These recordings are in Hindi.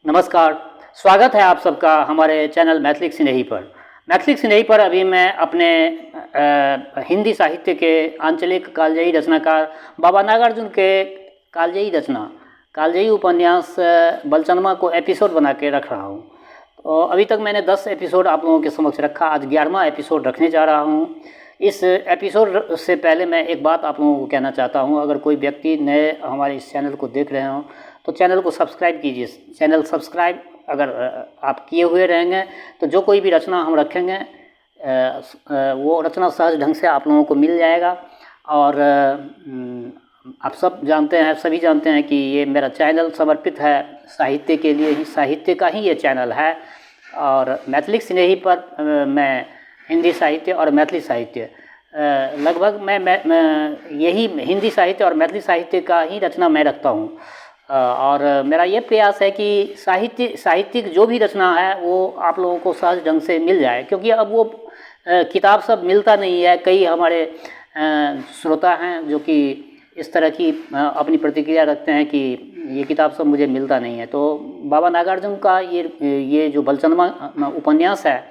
नमस्कार, स्वागत है आप सबका हमारे चैनल मैथिली स्नेही पर। मैथिली स्नेही पर अभी मैं अपने हिंदी साहित्य के आंचलिक कालजयी रचनाकार बाबा नागार्जुन के कालजयी रचना कालजयी उपन्यास बलचनमा को एपिसोड बना के रख रहा हूँ। तो अभी तक मैंने 10 एपिसोड आप लोगों के समक्ष रखा, आज 11वां एपिसोड रखने जा रहा हूँ। इस एपिसोड से पहले मैं एक बात आप लोगों को कहना चाहता हूँ, अगर कोई व्यक्ति नए हमारे इस चैनल को देख रहे हों तो चैनल को सब्सक्राइब कीजिए। चैनल सब्सक्राइब अगर आप किए हुए रहेंगे तो जो कोई भी रचना हम रखेंगे वो रचना सहज ढंग से आप लोगों को मिल जाएगा। और आप सब जानते हैं, सभी जानते हैं कि ये मेरा चैनल समर्पित है साहित्य के लिए ही, साहित्य का ही ये चैनल है। और मैथिली स्नेही पर मैं हिंदी साहित्य और मैथिली साहित्य लगभग मैं यही हिंदी साहित्य और मैथिली साहित्य का ही रचना मैं रखता हूँ। और मेरा ये प्रयास है कि साहित्यिक जो भी रचना है वो आप लोगों को सहज ढंग से मिल जाए, क्योंकि अब वो किताब सब मिलता नहीं है। कई हमारे श्रोता हैं जो कि इस तरह की अपनी प्रतिक्रिया रखते हैं कि ये किताब सब मुझे मिलता नहीं है। तो बाबा नागार्जुन का ये जो बलचनमा उपन्यास है,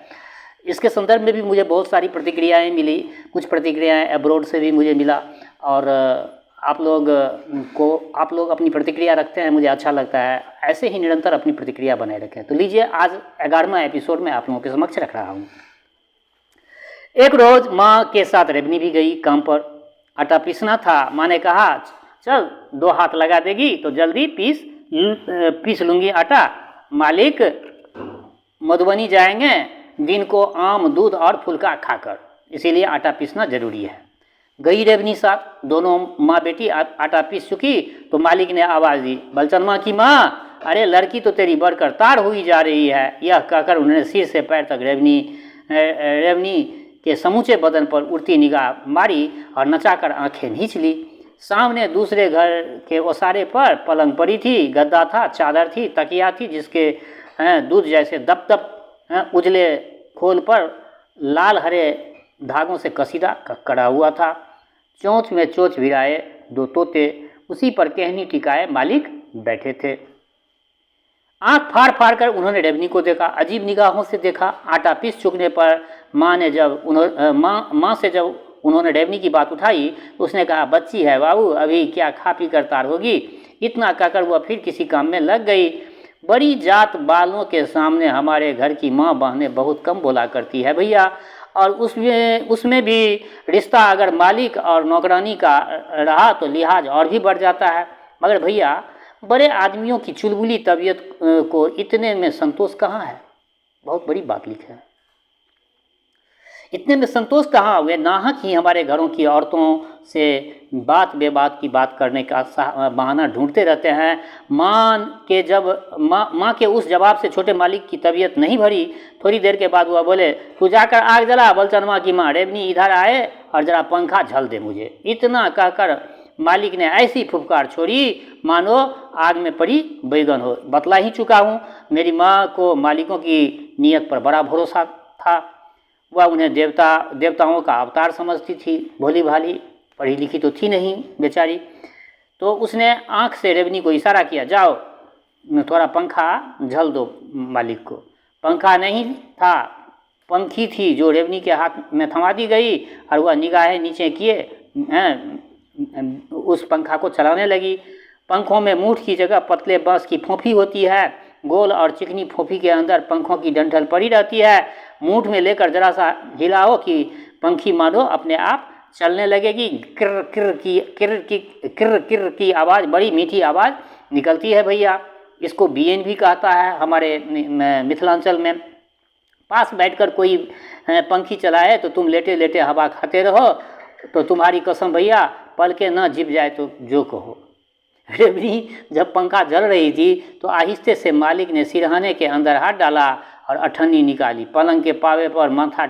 इसके संदर्भ में भी मुझे बहुत सारी प्रतिक्रियाएँ मिली। कुछ प्रतिक्रियाएँ अब्रॉड से भी मुझे मिला। और आप लोग अपनी प्रतिक्रिया रखते हैं, मुझे अच्छा लगता है। ऐसे ही निरंतर अपनी प्रतिक्रिया बनाए रखें। तो लीजिए, आज 11वां एपिसोड में आप लोगों के समक्ष रख रहा हूँ। एक रोज माँ के साथ रेवनी भी गई काम पर। आटा पीसना था। माँ ने कहा, चल 2 हाथ लगा देगी तो जल्दी पीस लूँगी आटा। मालिक मधुबनी जाएंगे दिन को आम, दूध और फुल्का खाकर, इसीलिए आटा पीसना जरूरी है। गई रेवनी साथ, दोनों माँ बेटी आटा पीस चुकी तो मालिक ने आवाज़ दी, बलचनमा की माँ, अरे लड़की तो तेरी बढ़कर तार हुई जा रही है। यह कहकर उन्होंने सिर से पैर तक रेवनी के समूचे बदन पर उड़ती निगाह मारी और नचाकर आंखें नीच ली। सामने दूसरे घर के ओसारे पर पलंग पड़ी थी, गद्दा था, चादर थी, तकिया थी जिसके दूध जैसे दप उजले खोल पर लाल हरे धागों से कसीदा कड़ा हुआ था। चोंच में चोंच भिड़ाए 2 तोते उसी पर कहनी टिकाए मालिक बैठे थे। आंख फाड़ फाड़ कर उन्होंने रेवनी को देखा, अजीब निगाहों से देखा। आटा पीस चुकने पर माँ से जब उन्होंने रेवनी की बात उठाई तो उसने कहा, बच्ची है बाबू, अभी क्या खा पी कर तार होगी। इतना कहकर वह फिर किसी काम में लग गई। बड़ी जात बालों के सामने हमारे घर की माँ बहनें बहुत कम बोला करती है भैया। और उसमें भी रिश्ता अगर मालिक और नौकरानी का रहा तो लिहाज और भी बढ़ जाता है। मगर भैया, बड़े आदमियों की चुलबुली तबीयत को इतने में संतोष कहाँ है। बहुत बड़ी बात लिखी है। इतने में संतोष कहाँ। वे नाहक ही हमारे घरों की औरतों से बात बेबात की बात करने का बहाना ढूंढते रहते हैं। माँ के उस जवाब से छोटे मालिक की तबीयत नहीं भरी। थोड़ी देर के बाद वह बोले, तू जाकर आग जला बलचनमा की माँ, रेवनी इधर आए और जरा पंखा झल दे मुझे। इतना कहकर मालिक ने ऐसी फुफकार छोड़ी मानो आग में पड़ी बैगन हो। बतला ही चुका हूँ, मेरी माँ को मालिकों की नीयत पर बड़ा भरोसा था। वह उन्हें देवताओं का अवतार समझती थी। भोली भाली, पढ़ी लिखी तो थी नहीं बेचारी। तो उसने आंख से रेवनी को इशारा किया, जाओ थोड़ा पंखा झल दो मालिक को। पंखा नहीं था, पंखी थी जो रेवनी के हाथ में थमा दी गई और वह निगाहें नीचे किए उस पंखा को चलाने लगी। पंखों में मूठ की जगह पतले बांस की फोफी होती है। गोल और चिकनी फोफी के अंदर पंखों की डंठल पड़ी रहती है। मूठ में लेकर जरा सा हिलाओ कि पंखी मानो अपने आप चलने लगेगी। किर किर की आवाज़, बड़ी मीठी आवाज़ निकलती है भैया। इसको बीएन भी कहता है हमारे मिथिलांचल में। पास बैठकर कोई पंखी चलाए तो तुम लेटे लेटे हवा खाते रहो, तो तुम्हारी कसम भैया पल के न जिप जाए तो जो कहो। रेवनी जब पंखा जल रही थी तो आहिस्ते से मालिक ने सिरहाने के अंदर हाथ डाला और अठन्नी निकाली। पलंग के पावे पर माथा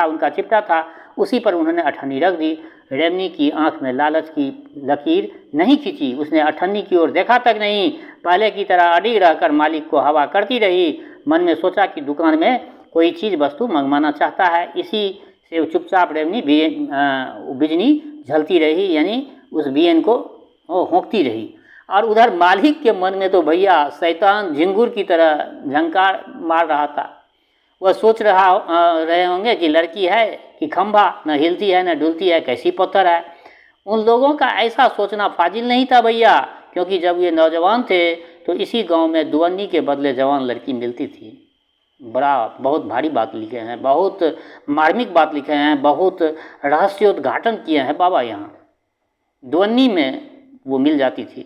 उनका चिपटा था, उसी पर उन्होंने अठन्नी रख दी। रेवनी की आंख में लालच की लकीर नहीं खींची। उसने अठन्नी की ओर देखा तक नहीं, पहले की तरह अड़िग रहकर मालिक को हवा करती रही। मन में सोचा कि दुकान में कोई चीज़ वस्तु मंगवाना चाहता है। इसी से चुपचाप रेवनी बिजनी झलती रही, यानी उस बीएन को होंकती रही। और उधर मालिक के मन में तो भैया शैतान झिंगुर की तरह झंकार मार रहा था। वह सोच रहे होंगे कि लड़की है कि खंभा, न हिलती है न डुलती है, कैसी पत्थर है। उन लोगों का ऐसा सोचना फाजिल नहीं था भैया, क्योंकि जब ये नौजवान थे तो इसी गांव में दुअन्नी के बदले जवान लड़की मिलती थी। बहुत भारी बात लिखे हैं, बहुत मार्मिक बात लिखे हैं, बहुत रहस्योद्घाटन किए हैं बाबा। यहाँ दुअन्नी में वो मिल जाती थी।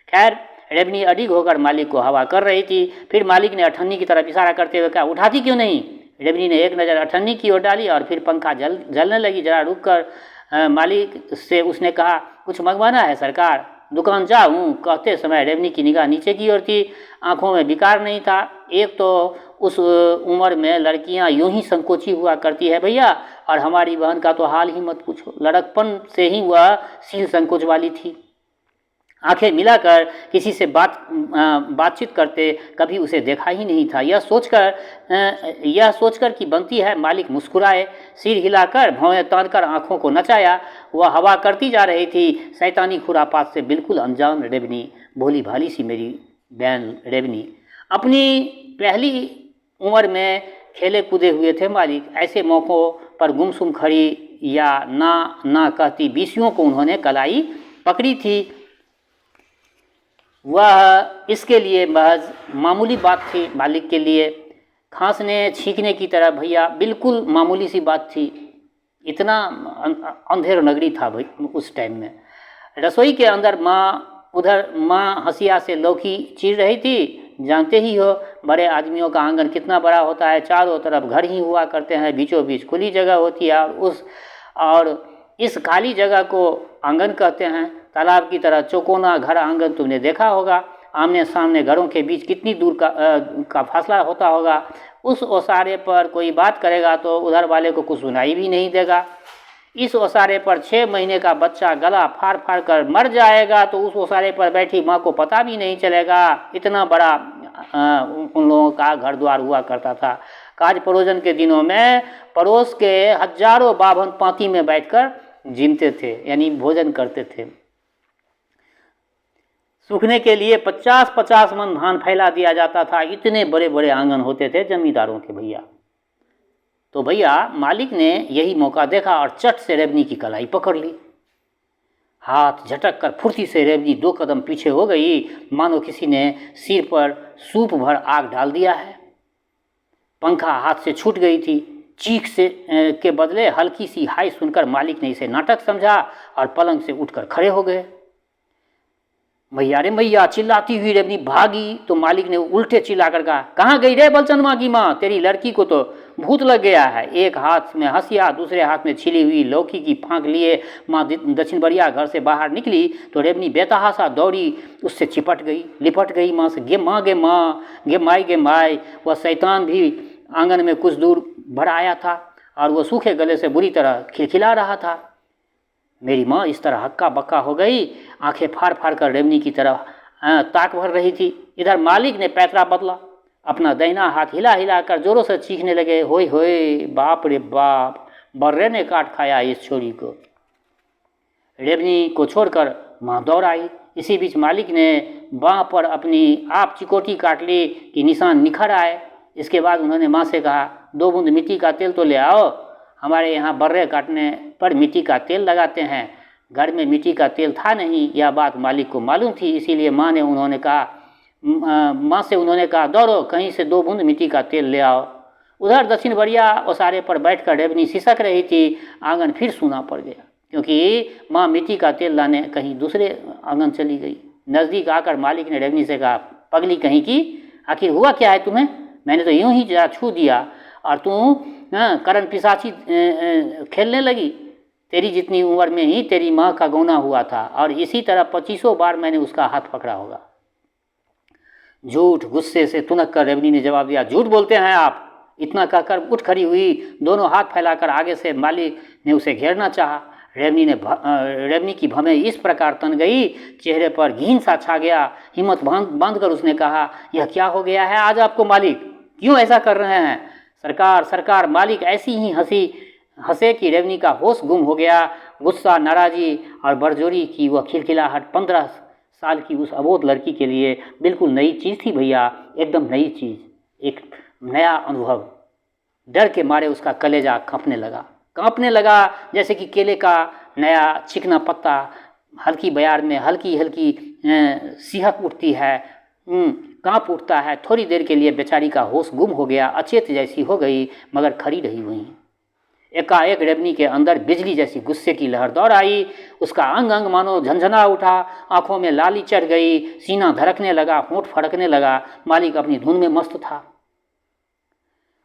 खैर, रेवनी अडिग होकर मालिक को हवा कर रही थी। फिर मालिक ने अठन्नी की तरफ इशारा करते हुए कहा, उठाती क्यों नहीं? रेवनी ने एक नज़र अठन्नी की ओर डाली और फिर पंखा जलने लगी। जरा रुक कर मालिक से उसने कहा, कुछ मंगवाना है सरकार? दुकान जाऊँ? कहते समय रेवनी की निगाह नीचे की ओर थी। आंखों में विकार नहीं था। एक तो उस उम्र में लड़कियां यूं ही संकोची हुआ करती है भैया, और हमारी बहन का तो हाल ही मत पूछो। लड़कपन से ही वह सील संकोच वाली थी। आंखें मिलाकर किसी से बातचीत करते कभी उसे देखा ही नहीं था। यह सोचकर कि बनती है मालिक मुस्कुराए। सिर हिलाकर भौहें तानकर आंखों को नचाया। वह हवा करती जा रही थी। शैतानी खुरापात से बिल्कुल अनजान रेवनी, भोली भाली सी मेरी बहन रेवनी, अपनी पहली उम्र में खेले कूदे हुए थे मालिक। ऐसे मौक़ों पर गुमसुम खड़ी या ना कहती बीसियों को उन्होंने कलाई पकड़ी थी। वह इसके लिए महज मामूली बात थी मालिक के लिए। खांसने छींकने की तरह भैया, बिल्कुल मामूली सी बात थी। इतना अंधेर नगरी था भाई उस टाइम में। रसोई के अंदर उधर माँ हंसिया से लौकी चीर रही थी। जानते ही हो बड़े आदमियों का आंगन कितना बड़ा होता है। चारों तरफ घर ही हुआ करते हैं, बीचों बीच खुली जगह होती है, और इस खाली जगह को आंगन कहते हैं। तालाब की तरह चौकोना घर आंगन तुमने देखा होगा। आमने सामने घरों के बीच कितनी दूर का फासला होता होगा। उस ओसारे पर कोई बात करेगा तो उधर वाले को कुछ सुनाई भी नहीं देगा। इस ओसारे पर 6 महीने का बच्चा गला फाड़ फाड़ कर मर जाएगा तो उस ओसारे पर बैठी माँ को पता भी नहीं चलेगा। इतना बड़ा उन लोगों का घर द्वार हुआ करता था। काज परोजन के दिनों में पड़ोस के हजारों बाभन पाती में बैठकर जिमते थे, यानी भोजन करते थे। सूखने के लिए 50-50 मन धान फैला दिया जाता था। इतने बड़े बड़े आंगन होते थे जमींदारों के भैया। तो भैया मालिक ने यही मौका देखा और चट से रेवनी की कलाई पकड़ ली। हाथ झटक कर फुर्ती से रेवनी 2 कदम पीछे हो गई, मानो किसी ने सिर पर सूप भर आग डाल दिया है। पंखा हाथ से छूट गई थी। चीख से के बदले हल्की सी हाय सुनकर मालिक ने इसे नाटक समझा और पलंग से उठकर खड़े हो गए। मैया रे मैया, चिल्लाती हुई रेवनी भागी तो मालिक ने उल्टे चिल्लाकर कहा, कहाँ गई रे बलचंद माँ की माँ? तेरी लड़की को तो भूत लग गया है। एक हाथ में हंसिया, दूसरे हाथ में छिली हुई लौकी की फांक लिए माँ दक्षिण बरिया घर से बाहर निकली तो रेवनी बेतहासा दौड़ी उससे लिपट गई माँ से। गे माँ, गे माँ, गे माई। वह शैतान भी आंगन में कुछ दूर भर आया था और वह सूखे गले से बुरी तरह खिलखिला रहा था। मेरी माँ इस तरह हक्का बक्का हो गई, आंखें फाड़ फाड़ कर रेवनी की तरफ ताक भर रही थी। इधर मालिक ने पैतरा बदला, अपना दाहिना हाथ हिला हिला कर जोरों से चीखने लगे, होय होय, बाप रे बाप, बर्रे ने काट खाया इस छोरी को। रेवनी को छोड़कर माँ दौड़ आई। इसी बीच मालिक ने बाँह पर अपनी आप चिकोटी काट ली कि निशान निखर आए। इसके बाद उन्होंने माँ से कहा, 2 बूंद मिट्टी का तेल तो ले आओ, हमारे यहाँ बर्रे काटने पर मिट्टी का तेल लगाते हैं। घर में मिट्टी का तेल था नहीं, यह बात मालिक को मालूम थी। इसीलिए माँ से उन्होंने कहा, दौड़ो कहीं से 2 बूंद मिट्टी का तेल ले आओ। उधर दक्षिण बरिया ओसारे पर बैठकर रेवनी सिसक रही थी। आंगन फिर सूना पड़ गया, क्योंकि माँ मिट्टी का तेल लाने कहीं दूसरे आंगन चली गई। नज़दीक आकर मालिक ने रेवनी से कहा, पगली कहीं की, आखिर हुआ क्या है तुम्हें? मैंने तो यूं ही जरा छू दिया और तू करण पिशाची खेलने लगी। तेरी जितनी उम्र में ही तेरी माँ का गौना हुआ था और इसी तरह 25 बार मैंने उसका हाथ पकड़ा होगा। झूठ। गुस्से से तुनक कर रेवनी ने जवाब दिया, झूठ बोलते हैं आप। इतना कहकर उठ खड़ी हुई, दोनों हाथ फैलाकर आगे से मालिक ने उसे घेरना चाहा। रेवनी की भवें इस प्रकार तन गई, चेहरे पर घिन सा छा गया। हिम्मत बांध कर उसने कहा, यह क्या हो गया है आज आपको मालिक? क्यों ऐसा कर रहे हैं? सरकार। मालिक ऐसी ही हंसे कि रेवनी का होश गुम हो गया। गुस्सा, नाराजी और बरजोरी की वह खिलखिलाहट 15 साल की उस अबोध लड़की के लिए बिल्कुल नई चीज़ थी भैया, एकदम नई चीज़, एक नया अनुभव। डर के मारे उसका कलेजा कांपने लगा जैसे कि केले का नया चिकना पत्ता हल्की बयार में हल्की हल्की सिहक उठती है, कांप उठता है। थोड़ी देर के लिए बेचारी का होश गुम हो गया, अचेत जैसी हो गई, मगर खड़ी रही वहीं। एकाएक रेवनी के अंदर बिजली जैसी गुस्से की लहर दौड़ आई, उसका अंग अंग मानो झंझना उठा, आंखों में लाली चढ़ गई, सीना धड़कने लगा, होंठ फड़कने लगा। मालिक अपनी धुन में मस्त था।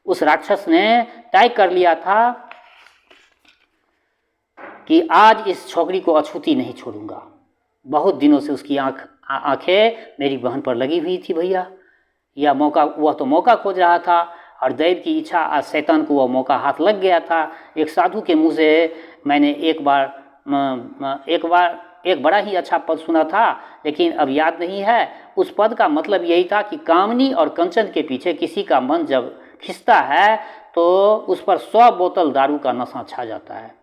उस राक्षस ने तय कर लिया था कि आज इस छोकरी को अछूती नहीं छोड़ूंगा। बहुत दिनों से उसकी आंखें मेरी बहन पर लगी हुई थी भैया। वह तो मौका खोज रहा था, और दैव की इच्छा आज शैतान को वह मौका हाथ लग गया था। एक साधु के मुँह से मैंने एक बड़ा ही अच्छा पद सुना था, लेकिन अब याद नहीं है। उस पद का मतलब यही था कि कामनी और कंचन के पीछे किसी का मन जब खिंचता है तो उस पर 100 बोतल दारू का नशा छा जाता है।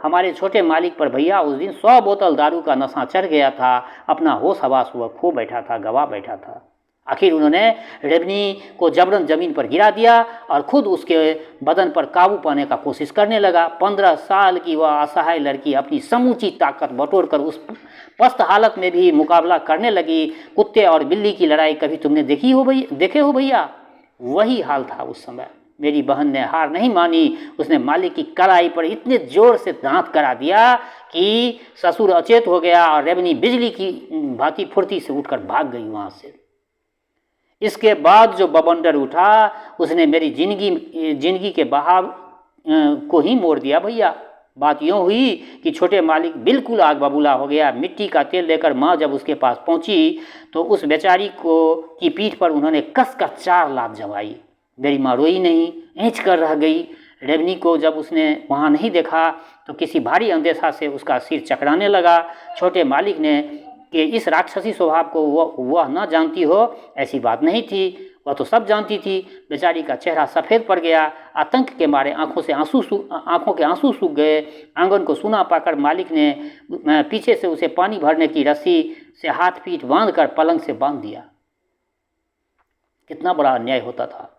हमारे छोटे मालिक पर भैया उस दिन 100 बोतल दारू का नशा चढ़ गया था। अपना होश हवास वह खो बैठा था, गवा बैठा था। आखिर उन्होंने रेवनी को जबरन जमीन पर गिरा दिया और खुद उसके बदन पर काबू पाने का कोशिश करने लगा। 15 साल की वह असहाय लड़की अपनी समूची ताकत बटोर कर उस पस्त हालत में भी मुकाबला करने लगी। कुत्ते और बिल्ली की लड़ाई कभी तुमने देखे हो भैया? वही हाल था उस समय। मेरी बहन ने हार नहीं मानी। उसने मालिक की कलाई पर इतने जोर से दांत करा दिया कि ससुर अचेत हो गया और रेवनी बिजली की भांति फुर्ती से उठकर भाग गई वहाँ से। इसके बाद जो बवंडर उठा उसने मेरी जिंदगी के बहाव को ही मोड़ दिया भैया। बात यूँ हुई कि छोटे मालिक बिल्कुल आग बबूला हो गया। मिट्टी का तेल लेकर माँ जब उसके पास पहुँची तो उस बेचारी की पीठ पर उन्होंने कस कर 4 लात जमाई। मेरी माँ रोई नहीं, ऐंच कर रह गई। रेवनी को जब उसने वहाँ नहीं देखा तो किसी भारी अंदेशा से उसका सिर चकराने लगा। छोटे मालिक ने कि इस राक्षसी स्वभाव को वह न जानती हो, ऐसी बात नहीं थी। वह तो सब जानती थी। बेचारी का चेहरा सफ़ेद पड़ गया। आतंक के मारे आंखों के आंसू सूख गए। आंगन को सूना पाकर मालिक ने पीछे से उसे पानी भरने की रस्सी से हाथ पीठ बांधकर पलंग से बांध दिया। कितना बड़ा अन्याय होता था।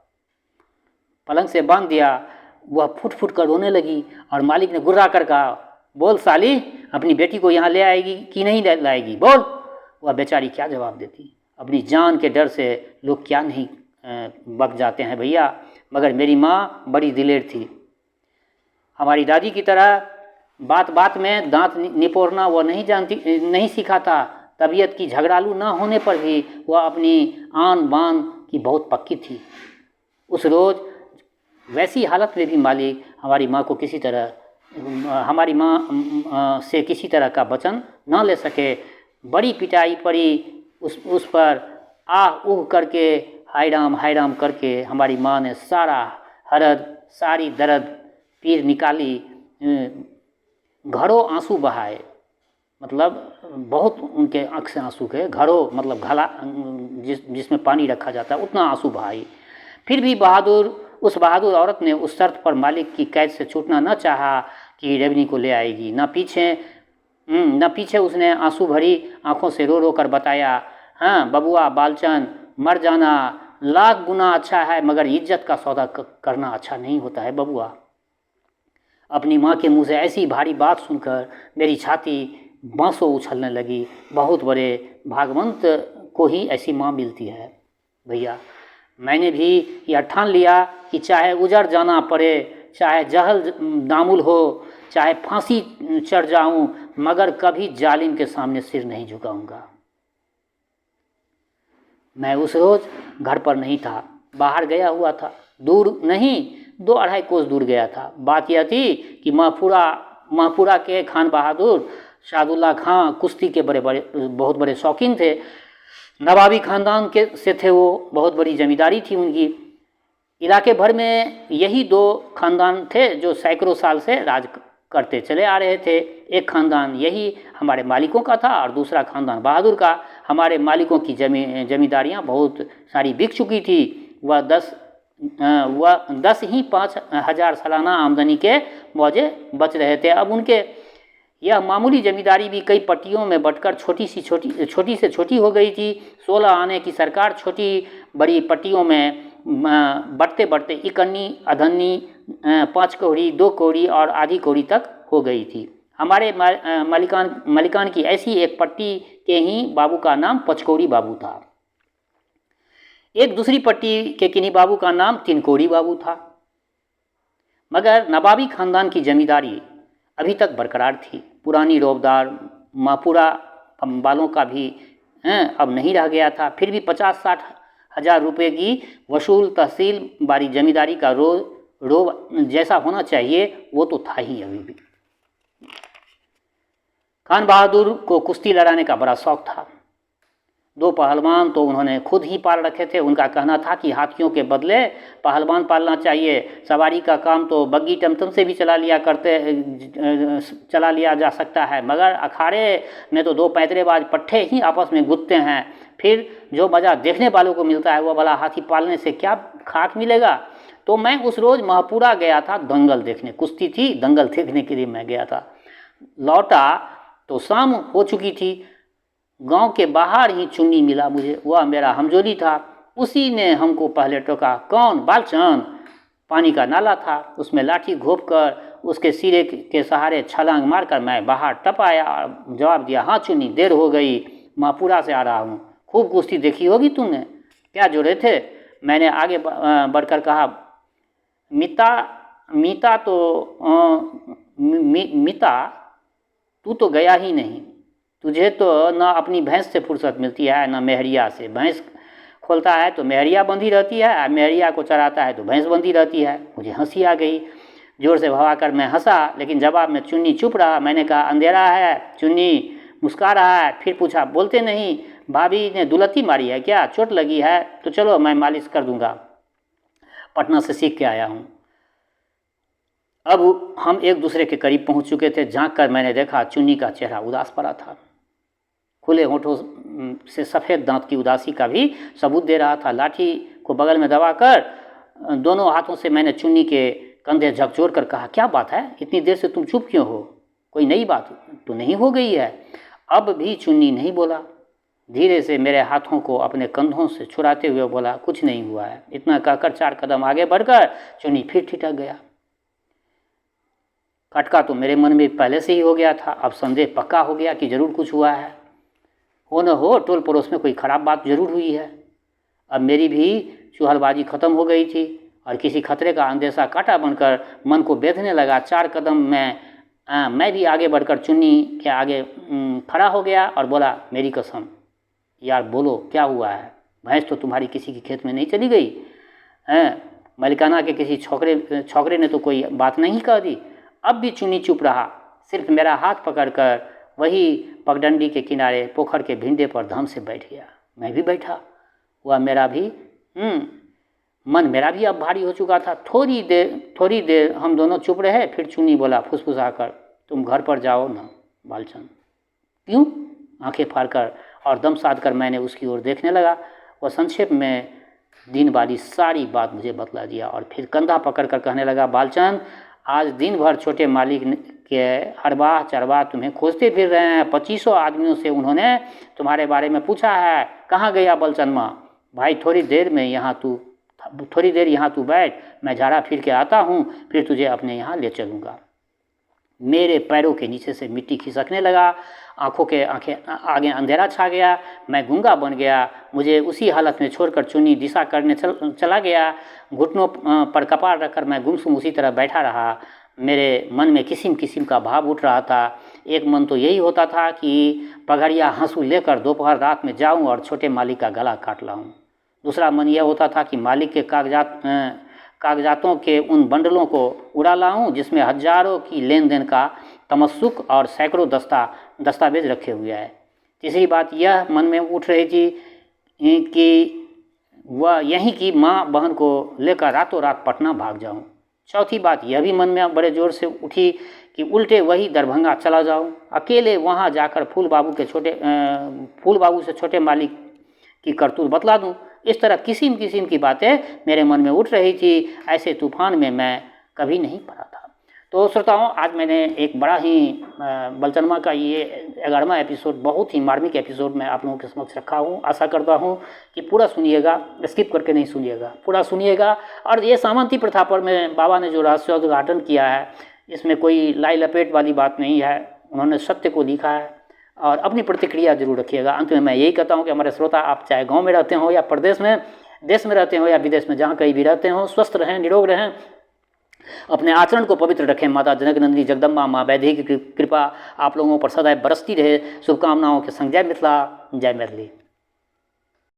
पलंग से बांध दिया। वह फुट फुट कर रोने लगी और मालिक ने गुर्रा कर कहा, बोल साली, अपनी बेटी को यहाँ ले आएगी कि नहीं लाएगी, बोल। वह बेचारी क्या जवाब देती। अपनी जान के डर से लोग क्या नहीं बक जाते हैं भैया। मगर मेरी माँ बड़ी दिलेर थी। हमारी दादी की तरह बात बात में दांत निपोरना वह नहीं सीखा था। तबीयत की झगड़ालू ना होने पर भी वह अपनी आन बान की बहुत पक्की थी। उस रोज़ वैसी हालत में भी मालिक हमारी माँ से किसी तरह का वचन न ले सके। बड़ी पिटाई पड़ी उस पर। आह ऊह करके हाय राम करके हमारी माँ ने सारी दर्द पीर निकाली। घड़ों आंसू बहाए, मतलब बहुत उनके आँख से आंसू गए। घड़ों मतलब घड़ा जिसमें पानी रखा जाता है, उतना आंसू बहाई। फिर भी उस बहादुर औरत ने उस शर्त पर मालिक की कैद से छूटना न चाहा कि रेवनी को ले आएगी। न पीछे उसने आंसू भरी आंखों से रो रो कर बताया, हाँ बबुआ बालचंद, मर जाना लाख गुना अच्छा है, मगर इज्जत का सौदा करना अच्छा नहीं होता है बबुआ। अपनी माँ के मुँह से ऐसी भारी बात सुनकर मेरी छाती बांसों उछलने लगी। बहुत बड़े भागवंत को ही ऐसी माँ मिलती है भैया। मैंने भी यह ठान लिया कि चाहे उजड़ जाना पड़े, चाहे जहल दामुल हो, चाहे फांसी चढ़ जाऊं, मगर कभी जालिम के सामने सिर नहीं झुकाऊंगा। मैं उस रोज़ घर पर नहीं था, बाहर गया हुआ था। दूर नहीं, 2-2.5 कोस दूर गया था। बात यह थी कि महपुरा के खान बहादुर शादुल्ला खां कुश्ती के बहुत बड़े शौकीन थे। नवाबी खानदान से थे वो, बहुत बड़ी जमींदारी थी उनकी। इलाके भर में यही 2 खानदान थे जो सैकड़ों साल से राज करते चले आ रहे थे। एक खानदान यही हमारे मालिकों का था और दूसरा खानदान बहादुर का। हमारे मालिकों की जमींदारियाँ बहुत सारी बिक चुकी थी। वह 10 ही 5,000 सालाना आमदनी के मौजे बच रहे थे। अब उनके यह मामूली जमींदारी भी कई पट्टियों में बंटकर छोटी से छोटी हो गई थी। 16 आने की सरकार छोटी बड़ी पट्टियों में बढ़ते बढ़ते इकन्नी, अधन्नी, 5 कौड़ी, 2 कौड़ी और आधी कौड़ी तक हो गई थी। हमारे मलिकान की ऐसी एक पट्टी के ही बाबू का नाम पचकौड़ी बाबू था। एक दूसरी पट्टी के किन्हीं बाबू का नाम 3 कौड़ी बाबू था। मगर नवाबी खानदान की जमींदारी अभी तक बरकरार थी। पुरानी रौबदार मापुरा वालों का भी अब नहीं रह गया था। फिर भी 50-60 हज़ार रुपये की वसूल तहसील बारी जमींदारी का रोब जैसा होना चाहिए वो तो था ही अभी भी। खान बहादुर को कुश्ती लड़ाने का बड़ा शौक था। 2 पहलवान तो उन्होंने खुद ही पाल रखे थे। उनका कहना था कि हाथियों के बदले पहलवान पालना चाहिए। सवारी का काम तो बग्गी टमटम से भी चला लिया जा सकता है, मगर अखाड़े में तो 2 पैंतरेबाज पट्टे ही आपस में गुत्ते हैं। फिर जो मज़ा देखने वालों को मिलता है वह भला हाथी पालने से क्या खाक मिलेगा। तो मैं उस रोज़ महपुरा गया था दंगल देखने। कुश्ती थी, दंगल देखने के लिए मैं गया था। लौटा तो शाम हो चुकी थी। गांव के बाहर ही चुन्नी मिला मुझे। वह मेरा हमजोली था। उसी ने हमको पहले टोका। कौन? बालचंद। पानी का नाला था, उसमें लाठी घोंप कर उसके सिरे के सहारे छलांग मारकर मैं बाहर टप आया और जवाब दिया, हाँ चुन्नी, देर हो गई, मापुरा से आ रहा हूँ। खूब कुश्ती देखी होगी तुमने। क्या जोड़े थे? मैंने आगे बढ़कर कहा, मीता तू तो गया ही नहीं। तुझे तो न अपनी भैंस से फुर्सत मिलती है न मेहरिया से। भैंस खोलता है तो मेहरिया बंधी रहती है, मेहरिया को चराता है तो भैंस बंधी रहती है। मुझे हंसी आ गई। जोर से भवा कर मैं हंसा, लेकिन जवाब में चुन्नी चुप रहा। मैंने कहा, अंधेरा है। चुन्नी मुस्कुरा रहा है। फिर पूछा, बोलते नहीं? भाभी ने दुलती मारी है क्या? चोट लगी है तो चलो मैं मालिश कर दूंगा, पटना से सीख के आया हूँ। अब हम एक दूसरे के करीब पहुँच चुके थे। झाँक कर मैंने देखा चुन्नी का चेहरा उदास पड़ा था। खुले होठों से सफ़ेद दांत की उदासी का भी सबूत दे रहा था। लाठी को बगल में दबाकर दोनों हाथों से मैंने चुन्नी के कंधे झकझोर कर कहा, क्या बात है, इतनी देर से तुम चुप क्यों हो? कोई नई बात तो नहीं हो गई है? अब भी चुन्नी नहीं बोला। धीरे से मेरे हाथों को अपने कंधों से छुड़ाते हुए बोला, कुछ नहीं हुआ है। इतना कहकर 4 कदम आगे बढ़कर चुन्नी फिर ठिठक गया। खटका तो मेरे मन में पहले से ही हो गया था। अब संदेह पक्का हो गया कि जरूर कुछ हुआ है। हो न हो टोल पड़ोस में कोई ख़राब बात जरूर हुई है। अब मेरी भी चुहलबाजी ख़त्म हो गई थी और किसी खतरे का अंदेशा कांटा बनकर मन को बेधने लगा। 4 कदम में मैं भी आगे बढ़कर चुन्नी के आगे खड़ा हो गया और बोला, मेरी कसम यार, बोलो क्या हुआ है? भैंस तो तुम्हारी किसी के खेत में नहीं चली गई है? मलिकाना के किसी छोकरे ने तो कोई बात नहीं कह दी? अब भी चुन्नी चुप रहा। सिर्फ मेरा हाथ पकड़कर वही पगडंडी के किनारे पोखर के भिंडे पर धम से बैठ गया। मैं भी बैठा। वह मेरा भी मन मेरा भी अब भारी हो चुका था। थोड़ी देर हम दोनों चुप रहे। फिर चुन्नी बोला फुसफुसाकर, तुम घर पर जाओ ना बालचंद। क्यों? आंखें फाड़कर और दम साध कर मैंने उसकी ओर देखने लगा। वह संक्षेप में दिन वाली सारी बात मुझे बतला दिया और फिर कंधा पकड़कर कहने लगा, बालचंद, आज दिन भर छोटे मालिक के हरवाह चरवाह तुम्हें खोजते फिर रहे हैं। 2500 आदमियों से उन्होंने तुम्हारे बारे में पूछा है। कहाँ गया बलचनमा? भाई थोड़ी देर यहाँ तू बैठ, मैं झाड़ा फिर के आता हूँ, फिर तुझे अपने यहाँ ले चलूँगा। मेरे पैरों के नीचे से मिट्टी खिसकने लगा। आंखें आगे अंधेरा छा गया। मैं गूंगा बन गया। मुझे उसी हालत में छोड़कर चुन्नी दिशा करने चला गया। घुटनों पर कपार रखकर मैं गुमसुम उसी तरह बैठा रहा। मेरे मन में किस्म किस्म का भाव उठ रहा था। एक मन तो यही होता था कि पगड़िया हंसू लेकर दोपहर रात में जाऊं और छोटे मालिक का गला काट लाऊं। दूसरा मन यह होता था कि मालिक के कागजातों के उन बंडलों को उड़ा लाऊं जिसमें हजारों की लेन देन का तमस्सुक और सैकड़ों दस्तावेज रखे हुए हैं। तीसरी बात यह मन में उठ रही थी कि वह यहीं की माँ बहन को लेकर रातों रात पटना भाग जाऊं। चौथी बात यह भी मन में बड़े जोर से उठी कि उल्टे वही दरभंगा चला जाऊं, अकेले वहां जाकर फूल बाबू से छोटे मालिक की करतूत बतला दूं। इस तरह किस्म किस्म की बातें मेरे मन में उठ रही थी। ऐसे तूफान में मैं कभी नहीं पड़ा था। तो श्रोताओं, आज मैंने एक बड़ा ही बलचनमा का ये 11वां एपिसोड, बहुत ही मार्मिक एपिसोड मैं आप लोगों के समक्ष रखा हूँ। आशा करता हूँ कि पूरा सुनिएगा, स्किप करके नहीं सुनिएगा, पूरा सुनिएगा। और ये सामंती प्रथा पर में बाबा ने जो रहस्योद्घाटन किया है, इसमें कोई लाई लपेट वाली बात नहीं है। उन्होंने सत्य को लिखा है और अपनी प्रतिक्रिया जरूर रखिएगा। अंत में मैं यही कहता हूँ कि हमारे श्रोता, आप चाहे गाँव में रहते हो या प्रदेश में, देश में रहते हो या विदेश में, जहाँ कहीं भी रहते हो, स्वस्थ रहें, निरोग रहें, अपने आचरण को पवित्र रखें। माता जनकनंदिनी जगदम्बा माँ वैदेही की कृपा आप लोगों पर सदैव बरसती रहे। शुभकामनाओं के संग जय मिथिला, जय मैथिली।